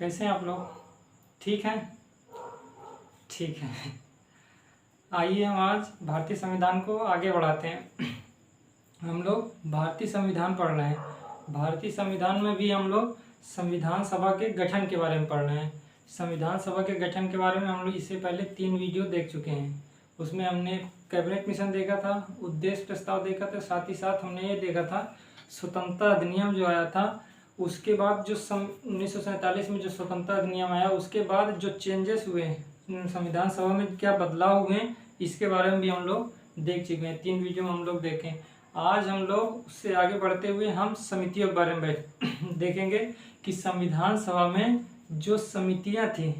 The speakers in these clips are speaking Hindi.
कैसे हैं आप लोग? ठीक हैं? ठीक है। आइए हम आज भारतीय संविधान को आगे बढ़ाते हैं। हम लोग भारतीय संविधान पढ़ रहे हैं। भारतीय संविधान में भी हम लोग संविधान सभा के गठन के बारे में पढ़ रहे हैं। संविधान सभा के गठन के बारे में हम लोग इससे पहले 3 वीडियो देख चुके हैं। उसमें हमने कैबिनेट मिशन देखा था, उद्देश्य प्रस्ताव देखा था, साथ ही साथ हमने ये देखा था स्वतंत्रता अधिनियम जो आया था। उसके बाद जो 1947 में जो स्वतंत्रता अधिनियम आया, उसके बाद जो चेंजेस हुए संविधान सभा में, क्या बदलाव हुए, इसके बारे में भी हम लोग देख चुके हैं। 3 वीडियो में हम लोग देखें। आज हम लोग उससे आगे बढ़ते हुए हम समितियों के बारे में देखेंगे कि संविधान सभा में जो समितियां थी,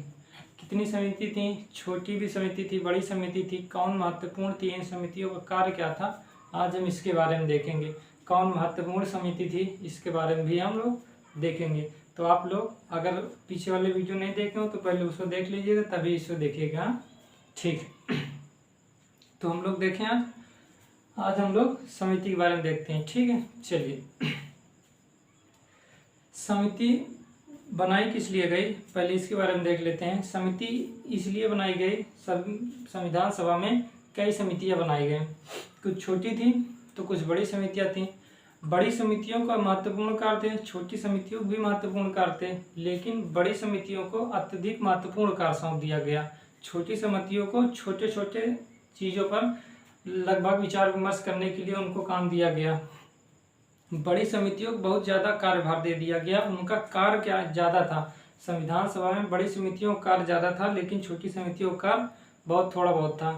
कितनी समिति थी, छोटी भी समिति थी, बड़ी समिति थी, कौन महत्वपूर्ण थी, इन समितियों का कार्य क्या था, आज हम इसके बारे में देखेंगे। कौन महत्वपूर्ण समिति थी, इसके बारे में भी हम लोग देखेंगे। तो आप लोग अगर पीछे वाले वीडियो नहीं देखे हो तो पहले उसको देख लीजिएगा, तभी इसको देखिएगा। ठीक है, तो हम लोग देखें आज हम लोग समिति के बारे में देखते हैं। ठीक है, चलिए। समिति बनाई किस लिए गई, पहले इसके बारे में देख लेते हैं। समिति इसलिए बनाई गई, संविधान सभा में कई समितियां बनाई गई। कुछ छोटी थी तो कुछ बड़ी समितियां थी। बड़ी समितियों का महत्वपूर्ण कार्य थे, छोटी समितियों भी महत्वपूर्ण कार्य थे, लेकिन बड़ी समितियों को अत्यधिक महत्वपूर्ण कार्य सौंप दिया गया। छोटी समितियों को छोटे छोटे चीज़ों पर लगभग विचार विमर्श करने के लिए उनको काम दिया गया। बड़ी समितियों को बहुत ज़्यादा कार्यभार दे दिया गया, उनका कार्य क्या ज़्यादा था। संविधान सभा में बड़ी समितियों का कार्य ज़्यादा था, लेकिन छोटी समितियों का बहुत थोड़ा बहुत था।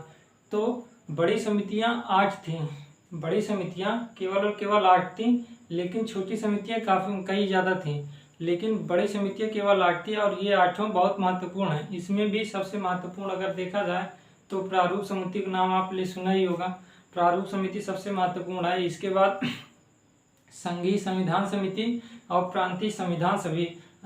तो बड़ी समितियां 8 थीं। बड़ी समितियां केवल और केवल 8 थीं, लेकिन छोटी समितियां कई ज़्यादा थीं, लेकिन बड़ी समितियां केवल 8 थी, और ये 8 बहुत महत्वपूर्ण है। इसमें भी सबसे महत्वपूर्ण अगर देखा जाए तो प्रारूप समिति का नाम आपने सुना ही होगा। प्रारूप समिति सबसे महत्वपूर्ण है। इसके बाद संघीय संविधान समिति और प्रांतीय संविधान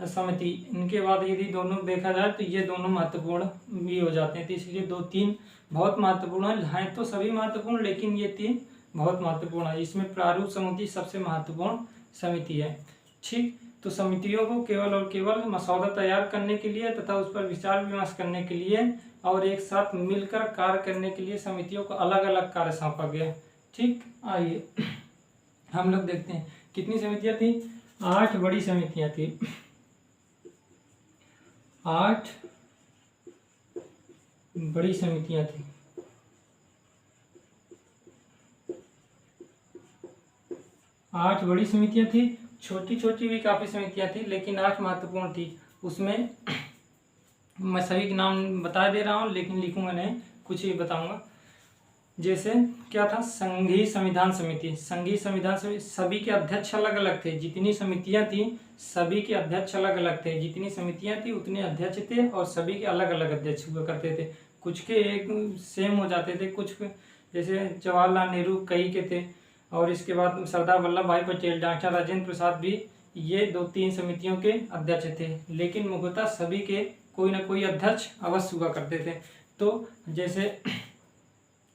समिति, इनके बाद यदि दोनों देखा जाए तो ये दोनों महत्वपूर्ण भी हो जाते हैं। तो इसलिए 2-3 बहुत महत्वपूर्ण हैं तो सभी महत्वपूर्ण, लेकिन ये 3 बहुत महत्वपूर्ण है। इसमें प्रारूप समिति सबसे महत्वपूर्ण समिति है। ठीक, तो समितियों को केवल और केवल मसौदा तैयार करने के लिए तथा उस पर विचार विमर्श करने के लिए और एक साथ मिलकर कार्य करने के लिए समितियों को अलग अलग कार्य सौंपा गया। ठीक, आइए हम लोग देखते हैं कितनी समितियां थी। 8 बड़ी समितियां थी। 8 बड़ी समितियां थी। 8 बड़ी समितियां थी, छोटी छोटी भी काफ़ी समितियां थी, लेकिन 8 महत्वपूर्ण थी। उसमें मैं सभी के नाम बता दे रहा हूँ, लेकिन लिखूंगा नहीं, कुछ ही बताऊंगा। जैसे क्या था, संघीय संविधान समिति। संघीय संविधान समिति सभी के अध्यक्ष अलग अलग थे। जितनी समितियां थी सभी के अध्यक्ष अलग अलग थे। जितनी समितियां थी उतने अध्यक्ष थे, और सभी के अलग अलग अध्यक्ष हुआ करते थे। कुछ के एक सेम हो जाते थे, कुछ जैसे जवाहरलाल नेहरू कई के थे, और इसके बाद सरदार वल्लभ भाई पटेल, डॉक्टर राजेंद्र प्रसाद भी ये 2-3 समितियों के अध्यक्ष थे। लेकिन मुख्यतः सभी के कोई ना कोई अध्यक्ष अवश्य हुआ करते थे। तो जैसे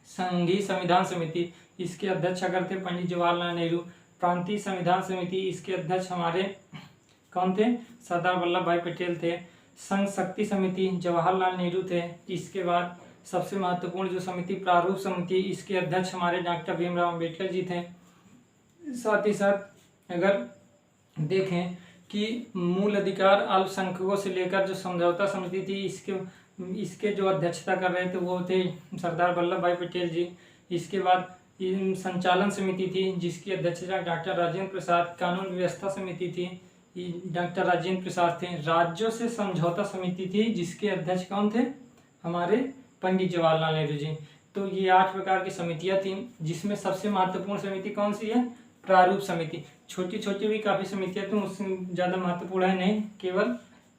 संघीय संविधान समिति, इसके अध्यक्ष अगर थे पंडित जवाहरलाल नेहरू। प्रांतीय संविधान समिति, इसके अध्यक्ष हमारे कौन थे, सरदार वल्लभ भाई पटेल थे। संघ शक्ति समिति, जवाहरलाल नेहरू थे। इसके बाद सबसे महत्वपूर्ण जो समिति प्रारूप समिति, इसके अध्यक्ष हमारे डॉक्टर भीमराव अम्बेडकर जी थे। साथ ही साथ अगर देखें कि मूल अधिकार अल्पसंख्यकों से लेकर जो समझौता समिति थी, इसके जो अध्यक्षता कर रहे थे वो थे सरदार वल्लभ भाई पटेल जी। इसके बाद संचालन समिति थी, जिसकी अध्यक्षता डॉक्टर राजेंद्र प्रसाद। कानून व्यवस्था समिति थी, डॉक्टर राजेंद्र प्रसाद थे। राज्यों से समझौता समिति थी, जिसके अध्यक्ष कौन थे, हमारे पंडित जवाहरलाल नेहरू जी। तो ये 8 प्रकार की समितियां थी, जिसमें सबसे महत्वपूर्ण समिति कौन सी है, प्रारूप समिति। छोटी छोटी भी काफ़ी समितियां थी, उससे ज़्यादा महत्वपूर्ण है नहीं, केवल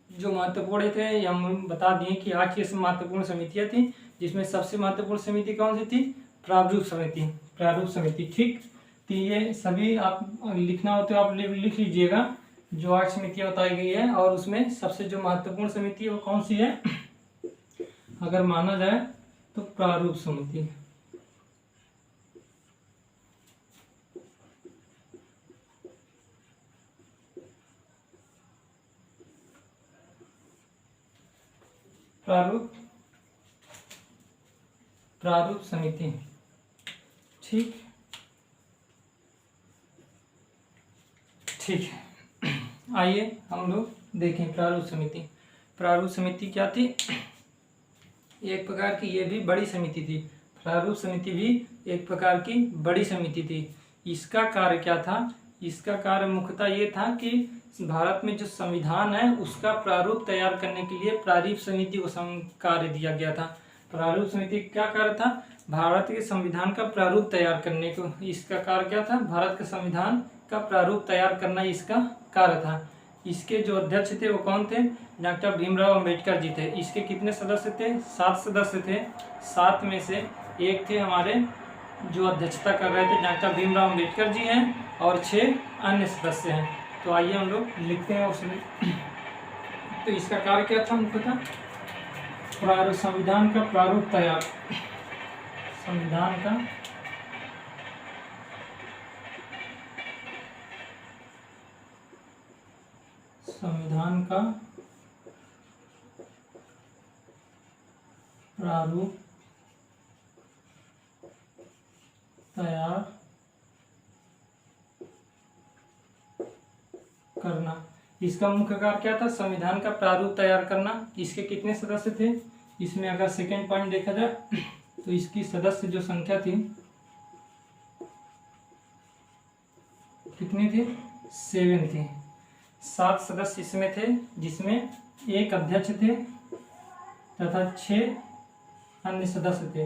जो महत्वपूर्ण थे हम बता दिए कि 8 ये महत्वपूर्ण समितियां थी, जिसमें सबसे महत्वपूर्ण समिति कौन सी थी, प्रारूप समिति। प्रारूप समिति, ठीक। तो ये सभी आप लिखना हो तो आप लिख लीजिएगा, जो 8 समितियां बताई गई है, और उसमें सबसे जो महत्वपूर्ण समिति है वो कौन सी है, अगर माना जाए तो प्रारूप समिति। प्रारूप समिति। ठीक है, आइए हम लोग देखें प्रारूप समिति। प्रारूप समिति क्या थी? एक प्रकार की ये भी बड़ी समिति थी। प्रारूप समिति भी एक प्रकार की बड़ी समिति थी। इसका कार्य क्या था? इसका कार्य मुख्यतः ये था कि भारत में जो संविधान है उसका प्रारूप तैयार करने के लिए प्रारूप समिति को कार्य दिया गया था। प्रारूप समिति क्या कार्य था? भारत के संविधान का प्रारूप तैयार करने को, इसका कार्य क्या था? भारत के संविधान का प्रारूप तैयार करना इसका कार्य था। इसके जो अध्यक्ष थे वो कौन थे? डॉक्टर भीमराव अंबेडकर जी थे। इसके कितने सदस्य थे? 7 सदस्य थे। 7 में से एक थे हमारे जो अध्यक्षता कर रहे थे डॉक्टर भीमराव अंबेडकर जी हैं और 6 अन्य सदस्य हैं। तो आइए हम लोग लिखते हैं उसमें। तो इसका कार्य क्या था मुख्यतः? संविधान का प्रारूप तैयार, संविधान का प्रारूप तैयार करना। इसका मुख्य कार्य क्या था? संविधान का प्रारूप तैयार करना। इसके कितने सदस्य थे? इसमें अगर सेकेंड पॉइंट देखा जाए तो इसकी सदस्य जो संख्या थी कितनी थी? 7 थी। 7 सदस्य इसमें थे, जिसमें एक अध्यक्ष थे तथा 6 अन्य सदस्य थे।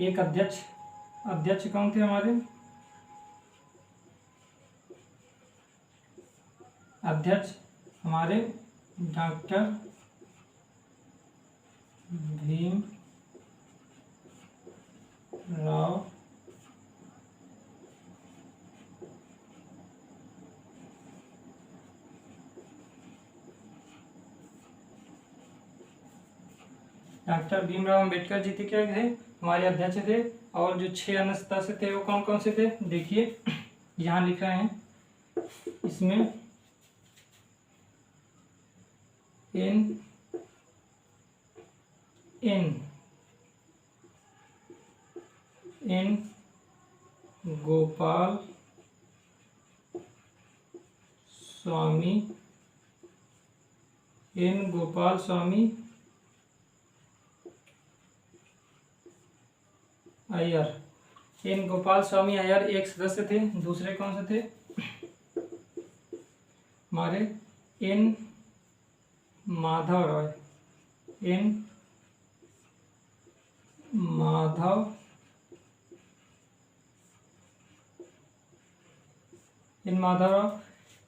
एक अध्यक्ष कौन थे हमारे? अध्यक्ष हमारे डॉक्टर भीमराव अम्बेडकर जी थे, क्या थे? हमारे अध्यक्ष थे। और जो 6 अन्य सदस्य थे वो कौन कौन से थे? देखिए यहाँ लिख रहे हैं, इसमें एन गोपाल स्वामी अय्यर एक सदस्य थे। दूसरे कौन से थे? हमारे N Madhav Rao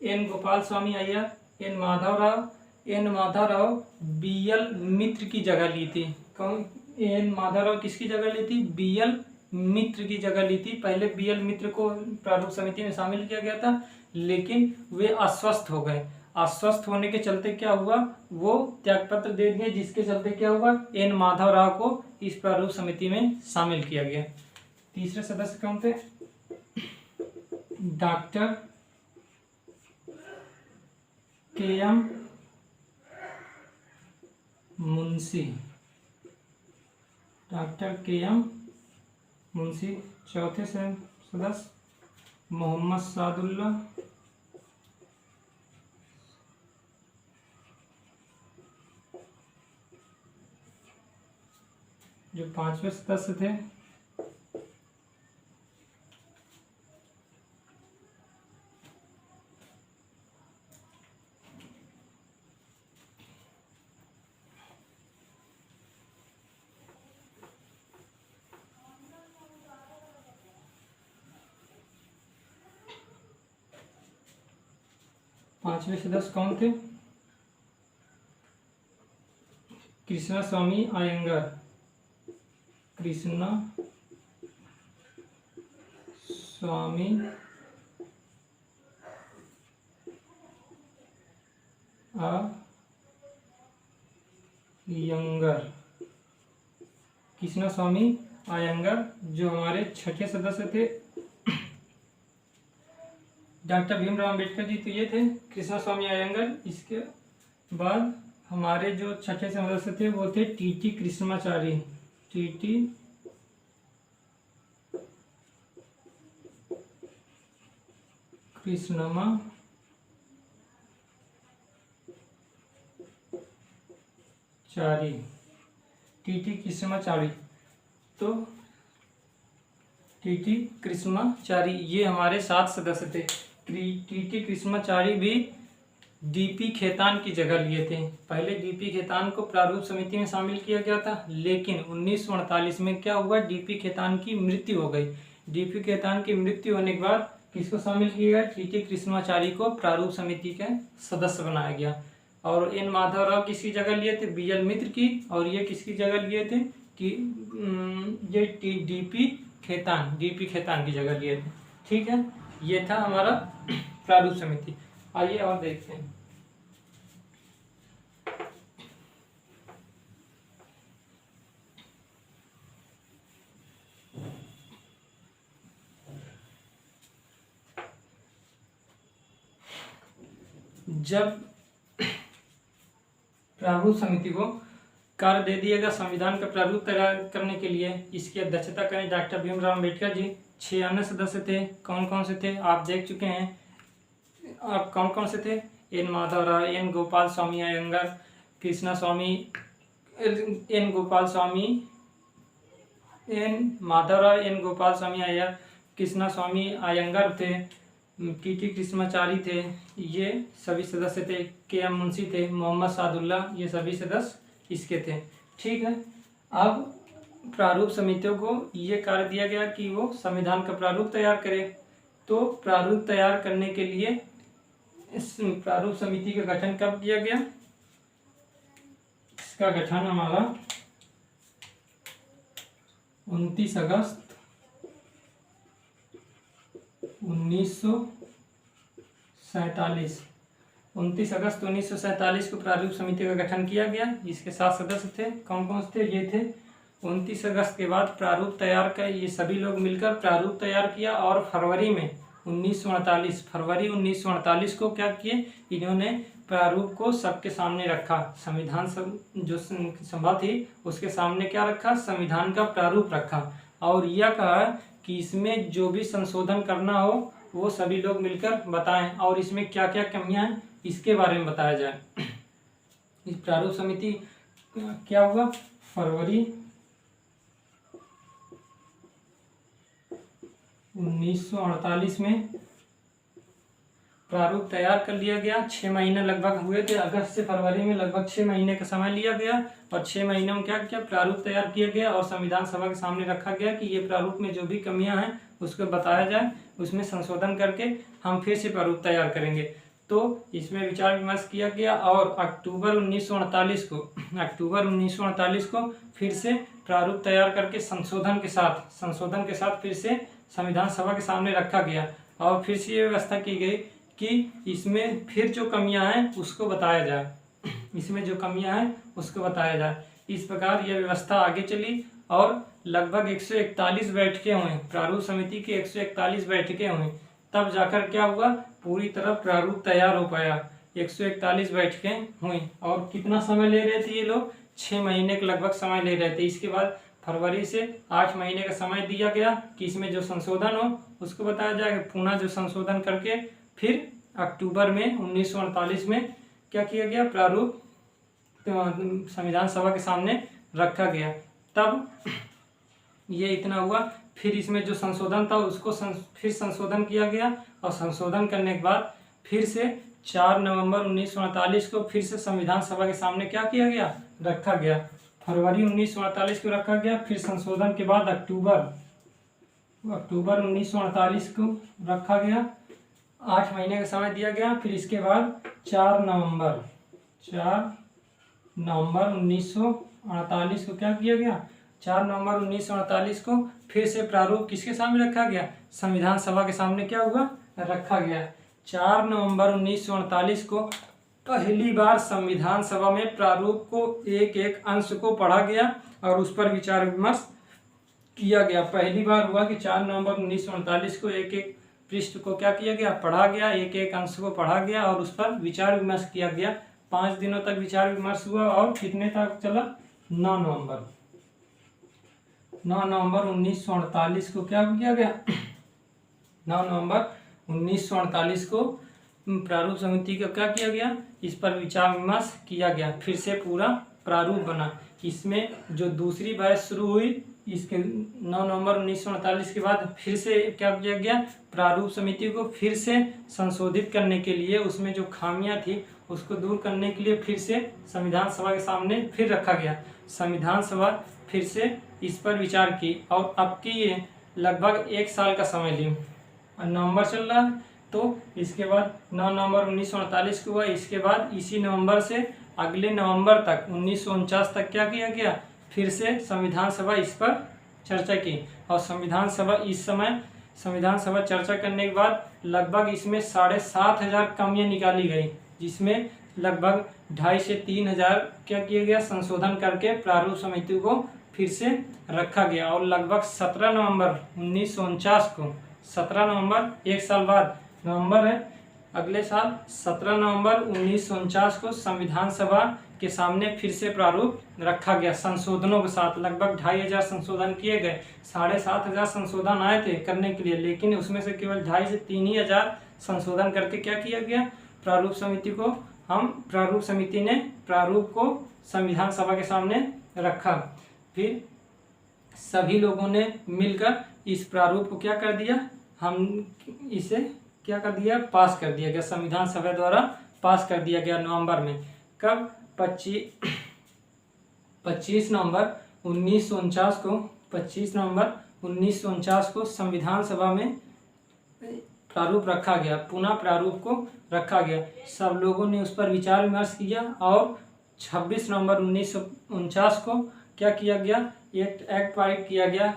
N Gopal Swami Iyer, N Madhav Rao BL मित्र की जगह ली थी। कौन? एन माधव राव किसकी जगह ली थी? BL मित्र की जगह ली थी। पहले BL मित्र को प्रारूप समिति में शामिल किया गया था, लेकिन वे अस्वस्थ हो गए। अस्वस्थ होने के चलते क्या हुआ? वो त्यागपत्र दे दिए, जिसके चलते क्या हुआ? एन माधव राव को इस प्रारूप समिति में शामिल किया गया। तीसरे सदस्य कौन थे? Doctor KM Munshi. चौथे सदस्य मोहम्मद सादुल्ला। जो 5वें सदस्य थे कौन थे? कृष्णा स्वामी अयंगर। कृष्णा स्वामी अयंगर जो हमारे 6ठे सदस्य थे। डॉक्टर भीमराव अंबेडकर जी तो ये थे, कृष्णा स्वामी अयंगर। इसके बाद हमारे जो छठे सदस्य थे वो थे TT Krishnamachari. TT Krishnamachari. TT Krishnamachari. तो टीटी कृष्णाचारी ये हमारे 7 सदस्य थे। टीटी कृष्णाचारी भी डीपी खेतान की जगह लिए थे। पहले डीपी खेतान को प्रारूप समिति में शामिल किया गया था, लेकिन 1948 में क्या हुआ, डीपी खेतान की मृत्यु हो गई। डीपी खेतान की मृत्यु होने के बाद किसको शामिल किया गया, टीटी कृष्णाचारी को प्रारूप समिति के सदस्य बनाया गया। और एन माधवराव किसकी जगह लिए थे, बीएल मित्र की। और ये किसकी जगह लिए थे, ये डीपी खेतान की जगह लिए थे। ठीक है, ये था हमारा प्रारूप समिति। आइए और देखते हैं। जब प्रारूप समिति को कार्य दे दिया गया संविधान का प्रारूप तैयार करने के लिए, इसकी अध्यक्षता करें डॉक्टर भीमराव अम्बेडकर जी। 6 अन्य सदस्य थे। कौन कौन से थे आप देख चुके हैं। आप कौन कौन से थे, एन माधवराव, एन गोपाल स्वामी अयंगार, कृष्णा स्वामी, एन माधवराव, एन गोपाल स्वामी अय्यर, कृष्णा स्वामी अयंगार थे, टीटी कृष्णाचारी थे, ये सभी सदस्य थे। के एम मुंशी थे, मोहम्मद सादुल्ला, ये सभी सदस्य इसके थे। ठीक है, अब प्रारूप समितियों को ये कार्य दिया गया कि वो संविधान का प्रारूप तैयार करे। तो प्रारूप तैयार करने के लिए इस प्रारूप समिति का गठन कब किया गया, इसका गठन हमारा 29 अगस्त 1947। 29 अगस्त 1947 को प्रारूप समिति का गठन किया गया। इसके 7 सदस्य थे। कौन कौन से थे, ये थे। 29 अगस्त के बाद प्रारूप तैयार कर ये सभी लोग मिलकर प्रारूप तैयार किया। और फरवरी 1948 को क्या किए, इन्होंने प्रारूप को सबके सामने रखा। संविधान जो सभा थी उसके सामने क्या रखा, संविधान का प्रारूप रखा। और यह कहा कि इसमें जो भी संशोधन करना हो वो सभी लोग मिलकर बताएं, और इसमें क्या क्या कमियां हैं इसके बारे में बताया जाए। इस प्रारूप समिति क्या हुआ, फरवरी 1948 में प्रारूप तैयार कर लिया गया। 6 महीने लगभग हुए थे, अगस्त से फरवरी में लगभग 6 महीने का समय लिया गया। और 6 महीने में क्या किया, प्रारूप तैयार किया गया और संविधान सभा के सामने रखा गया कि ये प्रारूप में जो भी कमियां हैं उसको बताया जाए, उसमें संशोधन करके हम फिर से प्रारूप तैयार करेंगे। तो इसमें विचार विमर्श किया गया और अक्टूबर 1948 को फिर से प्रारूप तैयार करके संशोधन के साथ फिर से संविधान सभा के सामने रखा गया। और फिर से ये व्यवस्था की गई कि इसमें फिर जो कमियां हैं उसको बताया जाए, इस प्रकार यह व्यवस्था आगे चली और लगभग 141 बैठकें हुई। प्रारूप समिति की 141 बैठकें हुई, तब जाकर क्या हुआ, पूरी तरह प्रारूप तैयार हो पाया। 141 बैठकें हुई और कितना समय ले रहे थे ये लोग, 6 महीने के लगभग समय ले रहे थे। इसके बाद फरवरी से 8 महीने का समय दिया गया कि इसमें जो संशोधन हो उसको बताया जाएगा। पुनः जो संशोधन करके फिर अक्टूबर में 1948 में क्या किया गया, प्रारूप संविधान सभा के सामने रखा गया। तब ये इतना हुआ। फिर इसमें जो संशोधन था उसको फिर संशोधन किया गया और संशोधन करने के बाद फिर से 4 नवंबर 1948 को फिर से संविधान सभा के सामने क्या किया गया, रखा गया। फरवरी 1948 को रखा गया। फिर संशोधन के बाद अक्टूबर 1948 को रखा गया। 8 महीने का समय दिया गया। फिर इसके बाद 4 नवंबर 1948 को क्या किया गया, 4 नवंबर 1948 को फिर से प्रारूप किसके सामने रखा गया, संविधान सभा के सामने क्या हुआ, रखा गया। 4 नवंबर 1948 को पहली बार संविधान सभा में प्रारूप को एक एक अंश को पढ़ा गया और उस पर विचार विमर्श किया गया। पहली बार हुआ कि 4 नवंबर 1948 को एक एक पृष्ठ को क्या किया गया, पढ़ा गया, एक एक अंश को पढ़ा गया और उस पर विचार विमर्श किया गया। 5 दिनों तक विचार विमर्श हुआ और कितने तक चला, 9 नवंबर 1948 को क्या किया गया 9 नवंबर 1948 को प्रारूप समिति का क्या किया गया, इस पर विचार विमर्श किया गया, फिर से पूरा प्रारूप बना। इसमें जो दूसरी बहस शुरू हुई इसके 9 नवंबर 1948 के बाद फिर से क्या किया गया, प्रारूप समिति को फिर से संशोधित करने के लिए, उसमें जो खामियां थी उसको दूर करने के लिए फिर से संविधान सभा के सामने फिर रखा गया। संविधान सभा फिर से इस पर विचार की और अब की ये लगभग 1 साल का समय ली। नवंबर चल रहा है तो इसके बाद 9 नवंबर 1948 को हुआ। इसके बाद इसी नवंबर से अगले नवंबर तक 1949 तक क्या किया गया, फिर से संविधान सभा इस पर चर्चा की और संविधान सभा चर्चा करने के बाद लगभग इसमें 7,500 कमियां निकाली गई, जिसमें लगभग 2,500 से 3,000 क्या किया गया, संशोधन करके प्रारूप समिति को फिर से रखा गया। और लगभग 17 नवंबर 1949 को 17 नवंबर 1 साल बाद नवंबर है अगले साल 17 नवंबर 1949 को संविधान सभा के सामने फिर से प्रारूप रखा गया संशोधनों के साथ। लगभग 2,500 संशोधन किए गए, 7,500 संशोधन आए थे करने के लिए, लेकिन उसमें से केवल 2,500 से 3,000 संशोधन करके क्या किया गया, प्रारूप समिति ने प्रारूप को संविधान सभा के सामने रखा। फिर सभी लोगों ने मिलकर इस प्रारूप को क्या कर दिया, हम इसे क्या कर दिया, पास कर दिया गया, संविधान सभा द्वारा पास कर दिया गया नवंबर में। कब, 25 नवंबर 1949 को संविधान सभा में प्रारूप रखा गया, पुनः प्रारूप को रखा गया। सब लोगों ने उस पर विचार विमर्श किया और 26 नवंबर 1949 को क्या किया गया, एक्ट पारित किया गया।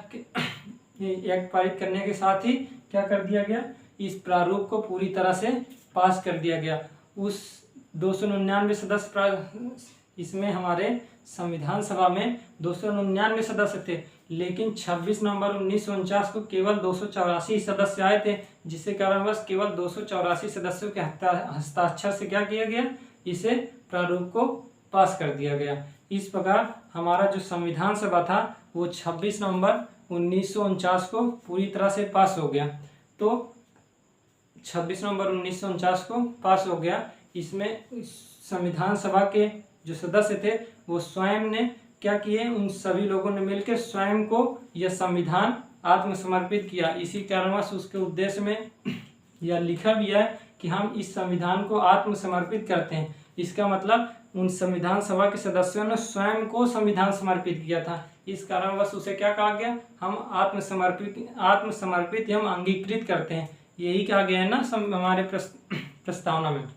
एक्ट पारित करने के साथ ही क्या कर दिया गया, इस प्रारूप को पूरी तरह से पास कर दिया गया। उस 299 सदस्य, इसमें हमारे संविधान सभा में 299 सदस्य थे, लेकिन 26 नवंबर 1949 को केवल 284 सदस्य आए थे, जिसके कारणवश केवल 284 सदस्यों के हस्ताक्षर से क्या किया गया, इसे प्रारूप को पास कर दिया गया। इस प्रकार हमारा जो संविधान सभा था वो 26 नवंबर 1949 को पूरी तरह से पास हो गया। तो 26 नवंबर 1949 को पास हो गया। इसमें संविधान सभा के जो सदस्य थे वो स्वयं ने क्या किए, उन सभी लोगों ने मिलकर स्वयं को यह संविधान आत्मसमर्पित किया। इसी कारणवश उसके उद्देश्य में यह लिखा भी है कि हम इस संविधान को आत्मसमर्पित करते हैं। इसका मतलब उन संविधान सभा के सदस्यों ने स्वयं को संविधान समर्पित किया था, इस कारणवश उसे क्या कहा गया, हम आत्मसमर्पित हम अंगीकृत करते हैं, यही कहा गया है ना हमारे प्रस्तावना में।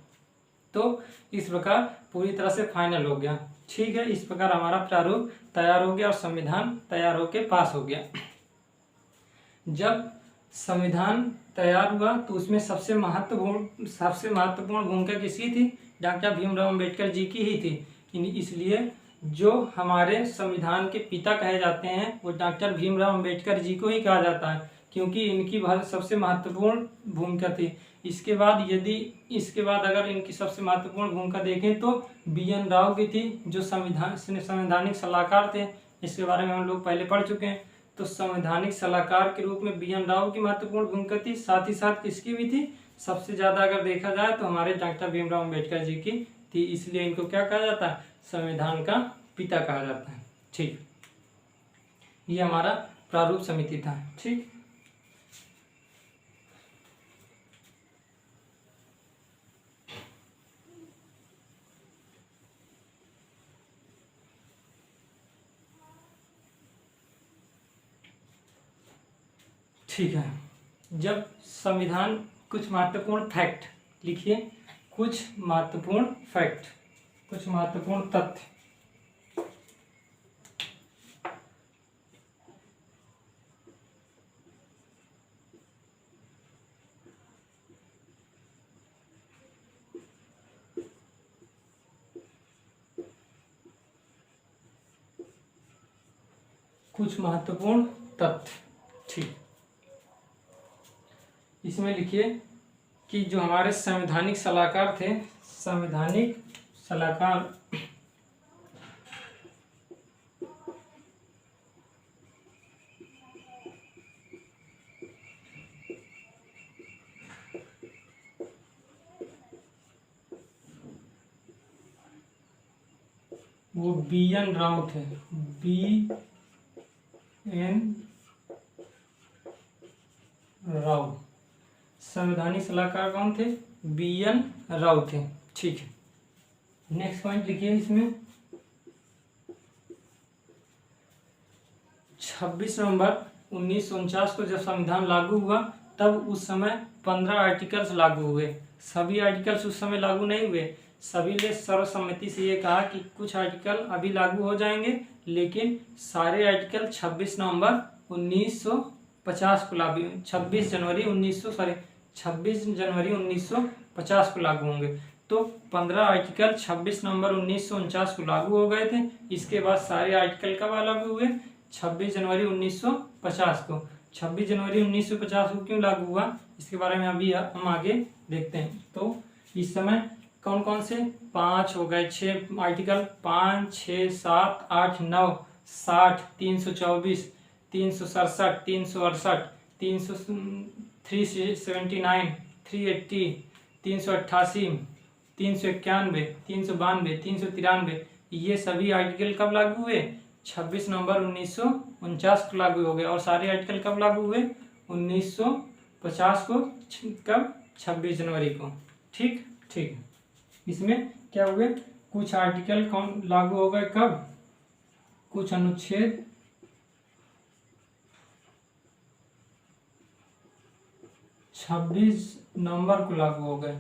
तो इस प्रकार पूरी तरह से फाइनल हो गया। ठीक है, इस प्रकार हमारा प्रारूप तैयार हो गया और संविधान तैयार होकर पास हो गया। जब संविधान तैयार हुआ तो उसमें सबसे महत्वपूर्ण भूमिका किसकी थी, डॉक्टर भीमराव अंबेडकर जी की ही थी। इसलिए जो हमारे संविधान के पिता कहे जाते हैं वो डॉक्टर भीमराव अंबेडकर जी को ही कहा जाता है, क्योंकि इनकी सबसे महत्वपूर्ण भूमिका थी। इसके बाद अगर इनकी सबसे महत्वपूर्ण भूमिका देखें तो BN राव की थी, जो संवैधानिक सलाहकार थे। इसके बारे में हम लोग पहले पढ़ चुके हैं। तो संवैधानिक सलाहकार के रूप में BN राव की महत्वपूर्ण भूमिका थी, साथ ही साथ किसकी भी थी, सबसे ज़्यादा अगर देखा जाए तो हमारे डॉक्टर भीमराव अंबेडकर जी की थी। इसलिए इनको क्या कहा जाता है, संविधान का पिता कहा जाता है। ठीक, ये हमारा प्रारूप समिति था। ठीक, ठीक है। जब संविधान, कुछ महत्वपूर्ण फैक्ट लिखिए, कुछ महत्वपूर्ण तथ्य। कुछ महत्वपूर्ण तथ्य। ठीक, इसमें लिखिए कि जो हमारे संवैधानिक सलाहकार थे, संवैधानिक सलाहकार वो BN राव थे। BN राव। संवैधानिक सलाहकार कौन थे? BN राव थे। ठीक है, नेक्स्ट पॉइंट लिखिए इसमें। 26 नवंबर 1949 को जब संविधान लागू हुआ तब उस समय 15 आर्टिकल्स लागू हुए। सभी आर्टिकल्स उस समय लागू नहीं हुए। सभी ने सर्वसम्मति से ये कहा कि कुछ आर्टिकल अभी लागू हो जाएंगे, लेकिन सारे आर्टिकल 26 नवंबर 1950 को लागू 26 जनवरी 1950 को लागू होंगे। तो 15 आर्टिकल 26 नवंबर 1949 को लागू हो गए थे। इसके बाद सारे आर्टिकल कब लागू हुए? 26 जनवरी 1950 को। 26 जनवरी 1950 को क्यों लागू हुआ, इसके बारे में अभी हम आगे देखते हैं। तो इस समय कौन कौन से 5 हो गए, 6 आर्टिकल, 5, 6, 7, 8, 9, 60, 324, 367, 368, 379, 380, 388, 391, 392, 393, ये सभी आर्टिकल कब लागू हुए? 26 नवंबर 1949 को लागू हो गए। और सारे आर्टिकल कब लागू हुए? 1950 को। कब? 26 जनवरी को। ठीक ठीक। इसमें क्या हुए? कुछ आर्टिकल कौन लागू हो गए कब? कुछ अनुच्छेद 26 नवंबर को लागू हो गए,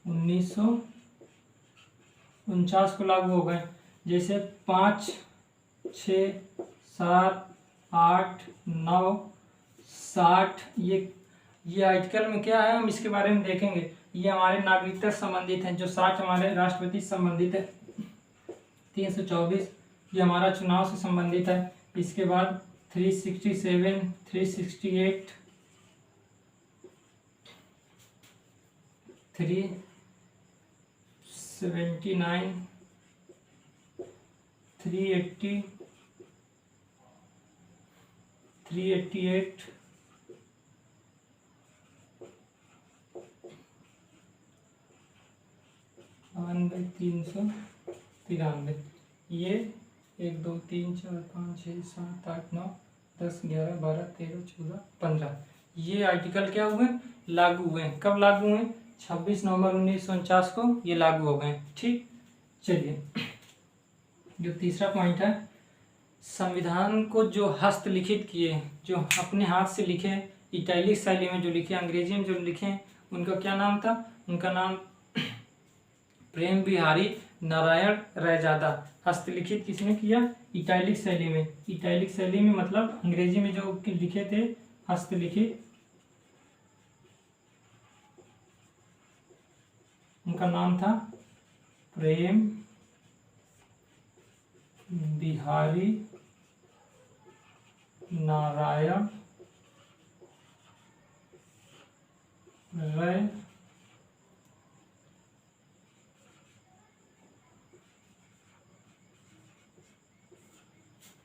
1949 को लागू हो गए। जैसे 5, 6, 7, 8, 9, 60, ये आर्टिकल में क्या है हम इसके बारे में देखेंगे। ये हमारे नागरिकता से संबंधित है। जो 60 हमारे राष्ट्रपति से संबंधित है। 324 ये हमारा चुनाव से संबंधित है। इसके बाद 367, 368, 379, 380, 388, 393, ये 1, 2, 3, 4, 5, 6, 7, 8, 9, 10, 11, 12, 13, 14, 15 ये आर्टिकल क्या हुए? लागू हुए। कब लागू हुए? 26 नवंबर 1949 को ये लागू हो गए। ठीक, चलिए जो तीसरा पॉइंट है, संविधान को जो हस्तलिखित किए, जो अपने हाथ से लिखे, इटैलिक शैली में जो लिखे, अंग्रेजी में जो लिखे, उनका क्या नाम था? उनका नाम प्रेम बिहारी नारायण रैजादा। हस्तलिखित किसने किया? इटैलिक शैली में। इटैलिक शैली में मतलब अंग्रेजी में जो लिखे थे हस्तलिखित, उनका नाम था प्रेम बिहारी नारायण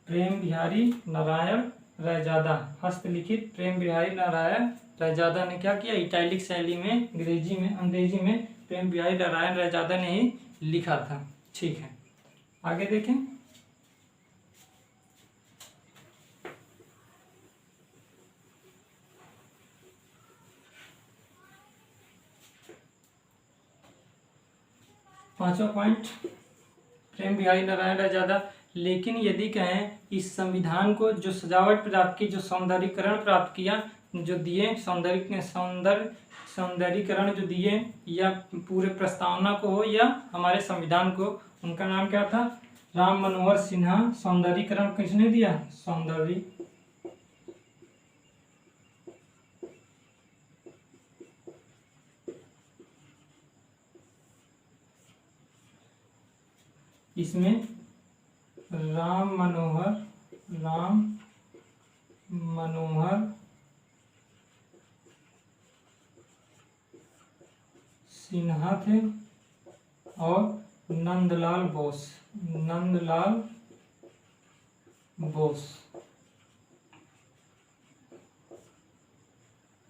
प्रेम बिहारी नारायण रैजादा। हस्तलिखित प्रेम बिहारी नारायण रैजादा ने क्या किया? इटैलिक शैली में अंग्रेजी में प्रेम बिहारी नारायण रैजादा ने ही लिखा था। ठीक है, आगे देखें। पांचवा पॉइंट, प्रेम बिहारी नारायण रैजादा। लेकिन यदि कहें इस संविधान को जो सजावट प्राप्त की, जो सौंदर्यीकरण प्राप्त किया, जो दिए सौंदर्यीकरण जो दिए, या पूरे प्रस्तावना को हो या हमारे संविधान को, उनका नाम क्या था? राम मनोहर सिन्हा। सौंदर्यीकरण किसने दिया? इसमें राम मनोहर सिन्हा थे और नंदलाल बोस, नंदलाल बोस,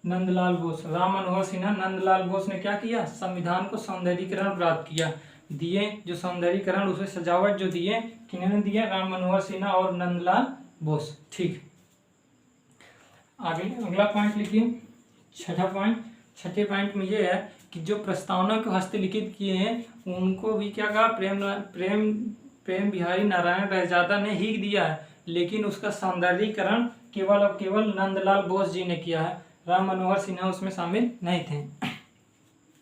नंदलाल बोस, राम मनोहर सिन्हा। नंदलाल बोस ने क्या किया, संविधान को सौंदर्यीकरण प्राप्त किया, दिए जो सौंदर्यीकरण, उसे सजावट जो दिए, किन्होंने दिया, राम मनोहर सिन्हा और नंदलाल बोस। ठीक, आगे अगला पॉइंट लिखिए, छठा पॉइंट। छठे पॉइंट में ये है कि जो प्रस्तावना को हस्तलिखित किए हैं उनको भी क्या कहा, प्रेम बिहारी नारायण रहजादा ने ही दिया है, लेकिन उसका सौंदर्यीकरण केवल और केवल नंदलाल बोस जी ने किया है, राम मनोहर सिन्हा उसमें शामिल नहीं थे।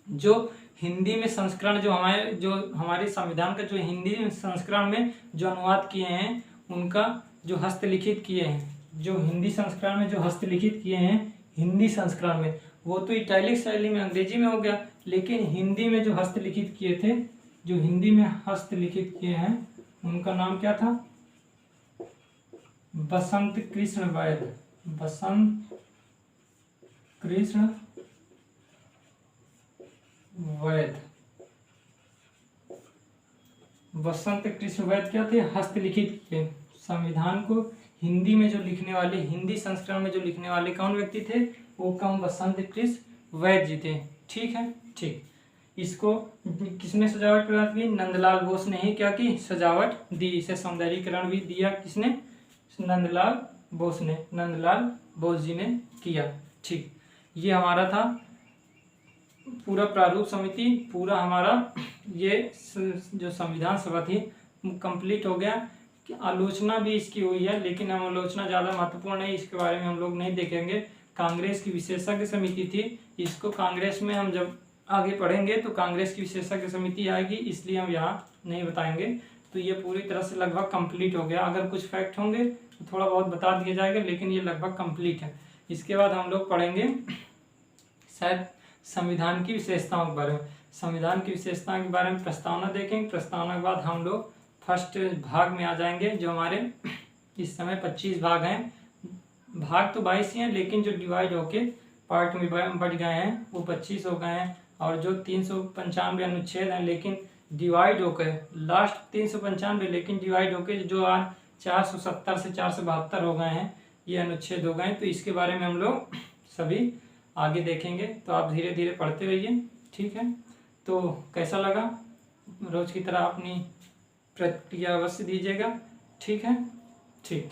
जो हिंदी में संस्करण, जो हमारे संविधान का जो हिंदी संस्करण में जो अनुवाद किए हैं, उनका जो हस्तलिखित किए हैं, जो हिंदी संस्करण में जो हस्तलिखित किए हैं, हिंदी संस्करण में, वो तो इटैलिक शैली में अंग्रेजी में हो गया, लेकिन हिंदी में जो हस्तलिखित किए थे, जो हिंदी में हस्तलिखित किए हैं, उनका नाम क्या था, बसंत कृष्ण वैद, बसंत कृष्ण वैद, बसंत कृष्ण वैद क्या थे, हस्तलिखित किए। संविधान को हिंदी में जो लिखने वाले, हिंदी संस्करण में जो लिखने वाले कौन व्यक्ति थे, वो कौन, बसंत कृष्ण वैद जी थे। ठीक है, ठीक। इसको किसने सजावट प्रदान की, नंदलाल बोस ने ही क्या की, सजावट दी, इसे सौंदर्यीकरण भी दिया, किसने, नंदलाल बोस ने, नंदलाल बोस जी ने किया। ठीक, ये हमारा था पूरा प्रारूप समिति, पूरा हमारा ये जो संविधान सभा थी कंप्लीट हो गया। कि आलोचना भी इसकी हुई है, लेकिन हम आलोचना ज़्यादा महत्वपूर्ण है, इसके बारे में हम लोग नहीं देखेंगे। कांग्रेस की विशेषज्ञ समिति थी, इसको कांग्रेस में हम जब आगे पढ़ेंगे तो कांग्रेस की विशेषज्ञ समिति आएगी, इसलिए हम यहाँ नहीं बताएंगे। तो ये पूरी तरह से लगभग कंप्लीट हो गया, अगर कुछ फैक्ट होंगे तो थोड़ा बहुत बता दिया जाएगा, लेकिन ये लगभग कंप्लीट है। इसके बाद हम लोग पढ़ेंगे शायद संविधान की विशेषताओं के बारे में, संविधान की विशेषताओं के बारे में प्रस्तावना देखेंगे। प्रस्तावना के बाद हम लोग फर्स्ट भाग में आ जाएंगे, जो हमारे इस समय 25 भाग हैं, भाग तो 22 ही हैं, लेकिन जो डिवाइड होके पार्ट में बढ़ गए हैं वो 25 हो गए हैं, और जो 395 अनुच्छेद हैं, लेकिन डिवाइड होकर लास्ट 395, लेकिन डिवाइड होकर जो आज 470 से 472 हो गए हैं, ये अनुच्छेद हो गए हैं। तो इसके बारे में हम लोग सभी आगे देखेंगे, तो आप धीरे धीरे पढ़ते रहिए। ठीक है, तो कैसा लगा, रोज की तरह अपनी प्रतिक्रिया अवश्य दीजिएगा। ठीक है, ठीक।